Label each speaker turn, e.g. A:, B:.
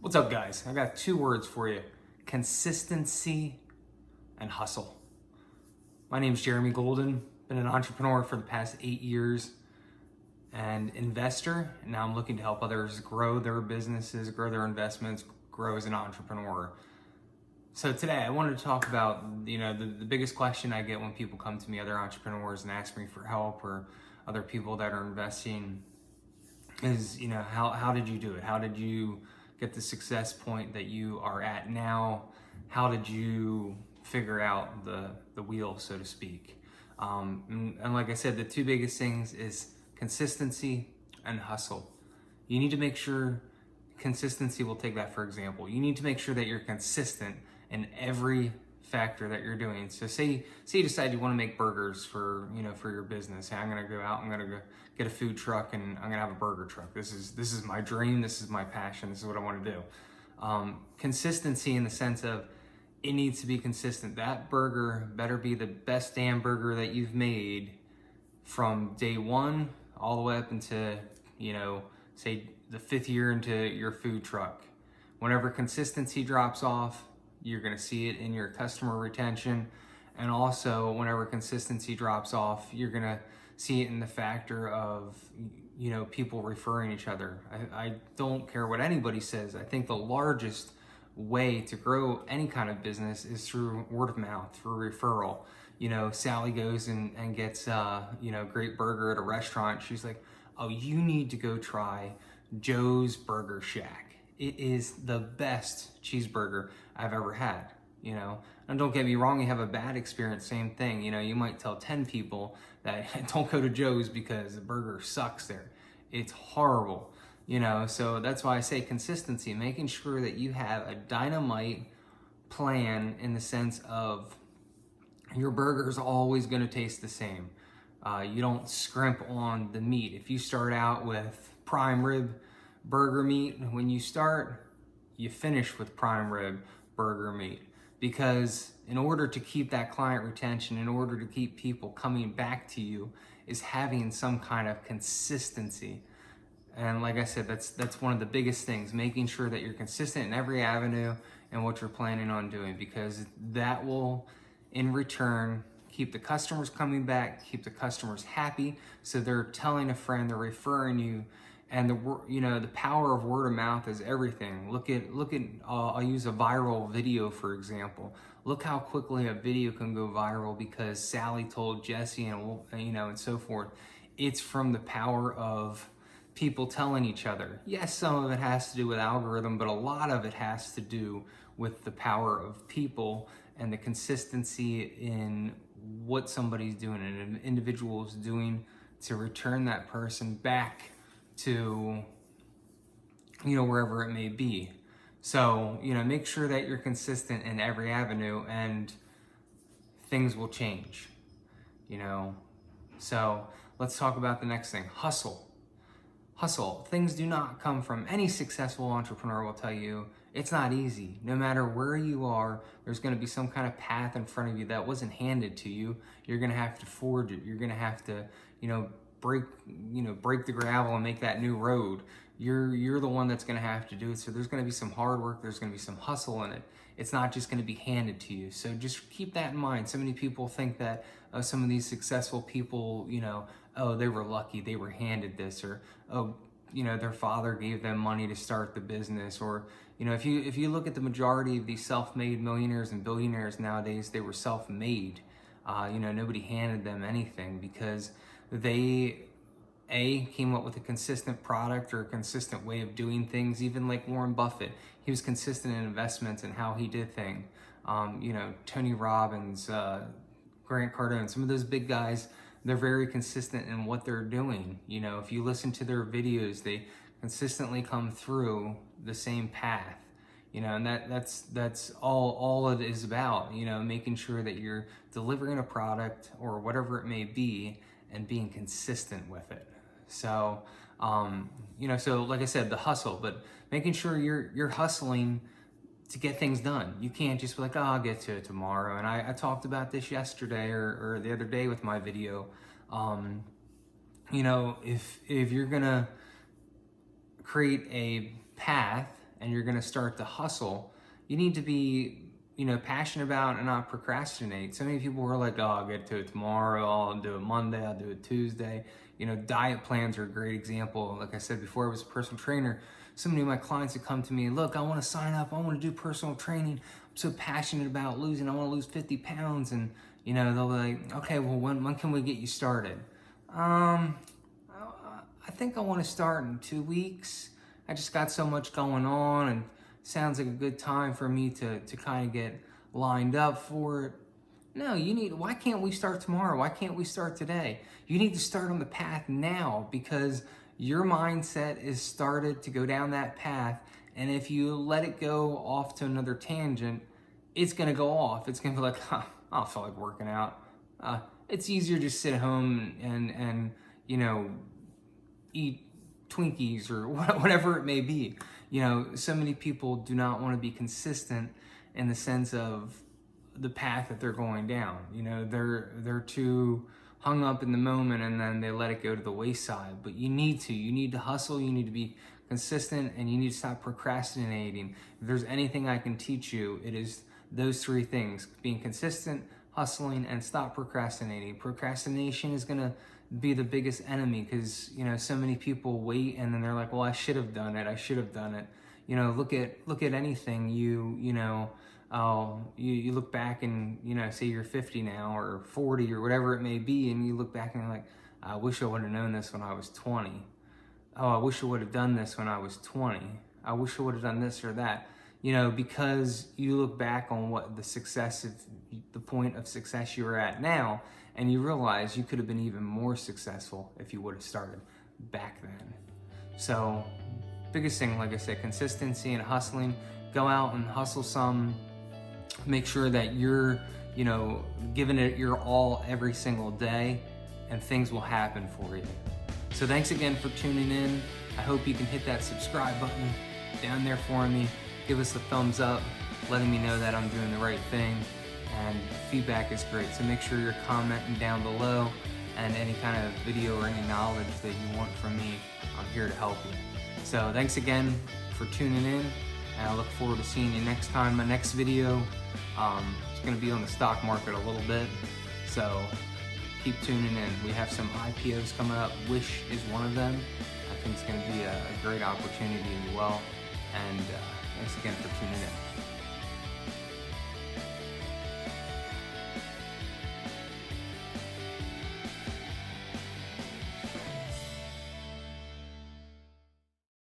A: What's up, guys? I got two words for you: consistency and hustle. My name is Jeremy Guldin. Been an entrepreneur for the past 8 years and investor. And now I'm looking to help others grow their businesses, grow their investments, grow as an entrepreneur. So today I wanted to talk about, the biggest question I get when people come to me, other entrepreneurs, and ask me for help, or other people that are investing is, how did you do it? How did you get the success point that you are at now? How did you figure out the wheel, so to speak? And like I said, the two biggest things is consistency and hustle. You need to make sure consistency, we'll take that for example. You need to make sure that you're consistent in every factor that you're doing. So say you decide you want to make burgers for your business. Hey, I'm gonna go out, I'm gonna go get a food truck, and I'm gonna have a burger truck. This is my dream, this is my passion, this is what I want to do. Consistency in the sense of it needs to be consistent. That burger better be the best damn burger that you've made from day one all the way up into, say the 5th year into your food truck. Whenever consistency drops off, you're going to see it in your customer retention. And also whenever consistency drops off, you're going to see it in the factor of, people referring each other. I don't care what anybody says. I think the largest way to grow any kind of business is through word of mouth, through referral. Sally goes and gets, great burger at a restaurant. She's like, oh, you need to go try Joe's Burger Shack. It is the best cheeseburger I've ever had, And don't get me wrong, you have a bad experience, same thing. You might tell 10 people that don't go to Joe's because the burger sucks there. It's horrible, So that's why I say consistency, making sure that you have a dynamite plan in the sense of your burger is always going to taste the same. You don't scrimp on the meat. If you start out with prime rib burger meat, when you start, you finish with prime rib burger meat. Because in order to keep that client retention, in order to keep people coming back to you, is having some kind of consistency. And like I said, that's one of the biggest things, making sure that you're consistent in every avenue and what you're planning on doing, because that will, in return, keep the customers coming back, keep the customers happy, so they're telling a friend, they're referring you, and the power of word of mouth is everything. Look at I'll use a viral video for example. Look how quickly a video can go viral because Sally told Jesse, and so forth. It's from the power of people telling each other. Yes, some of it has to do with algorithm, but a lot of it has to do with the power of people and the consistency in what somebody's doing and an individual is doing to return that person back to, wherever it may be. So, make sure that you're consistent in every avenue and things will change, So let's talk about the next thing, hustle. Hustle. Things do not come from any successful entrepreneur will tell you it's not easy. No matter where you are, there's going to be some kind of path in front of you that wasn't handed to you. You're going to have to forge it. You're going to have to, break the gravel and make that new road. You're the one that's going to have to do it. So there's going to be some hard work. There's going to be some hustle in it. It's not just going to be handed to you. So just keep that in mind. So many people think that some of these successful people, oh, they were lucky, they were handed this, or oh, their father gave them money to start the business, or if you look at the majority of these self-made millionaires and billionaires nowadays, they were self-made. Nobody handed them anything because they came up with a consistent product or a consistent way of doing things. Even like Warren Buffett, he was consistent in investments and how he did things. Tony Robbins, Grant Cardone, some of those big guys, they're very consistent in what they're doing. If you listen to their videos, they consistently come through the same path. And that's all it is about, making sure that you're delivering a product or whatever it may be and being consistent with it. So, so like I said, the hustle, but making sure you're hustling to get things done. You can't just be like, oh, I'll get to it tomorrow. And I talked about this yesterday or the other day with my video. If you're gonna create a path and you're gonna start to hustle, you need to be, passionate about and not procrastinate. So many people are like, oh, I'll get to it tomorrow, I'll do it Monday, I'll do it Tuesday. Diet plans are a great example. Like I said before, I was a personal trainer. So many of my clients would come to me, look, I want to sign up, I want to do personal training. I'm so passionate about losing, I want to lose 50 pounds. And, they'll be like, okay, well, when can we get you started? I think I want to start in 2 weeks. I just got so much going on, and sounds like a good time for me to kind of get lined up for it. No, why can't we start tomorrow? Why can't we start today? You need to start on the path now, because your mindset is started to go down that path. And if you let it go off to another tangent, it's going to go off. It's going to be like, I don't feel like working out. It's easier to just sit at home and eat Twinkies or whatever it may be. So many people do not want to be consistent in the sense of the path that they're going down. They're too hung up in the moment, and then they let it go to the wayside. But you need to hustle, you need to be consistent, and you need to stop procrastinating. If there's anything I can teach you, it is those 3 things: being consistent, hustling, and stop procrastinating. Procrastination is going to be the biggest enemy, because so many people wait and then they're like, well, I should have done it. Look at anything. You look back and say you're 50 now or 40 or whatever it may be, and you look back and you're like, I wish I would have known this when I was 20. Oh, I wish I would have done this when I was 20. I wish I would have done this or that. Because you look back on what the point of success you're at now, and you realize you could have been even more successful if you would have started back then. So, biggest thing, like I said, consistency and hustling. Go out and hustle some. Make sure that you're, giving it your all every single day, and things will happen for you. So thanks again for tuning in. I hope you can hit that subscribe button down there for me. Give us a thumbs up, letting me know that I'm doing the right thing. And feedback is great, so make sure you're commenting down below, and any kind of video or any knowledge that you want from me, I'm here to help you. So thanks again for tuning in, and I look forward to seeing you next time. My next video is going to be on the stock market a little bit, so keep tuning in. We have some IPOs coming up. Wish is one of them. I think it's going to be a great opportunity as well. And thanks again for tuning in.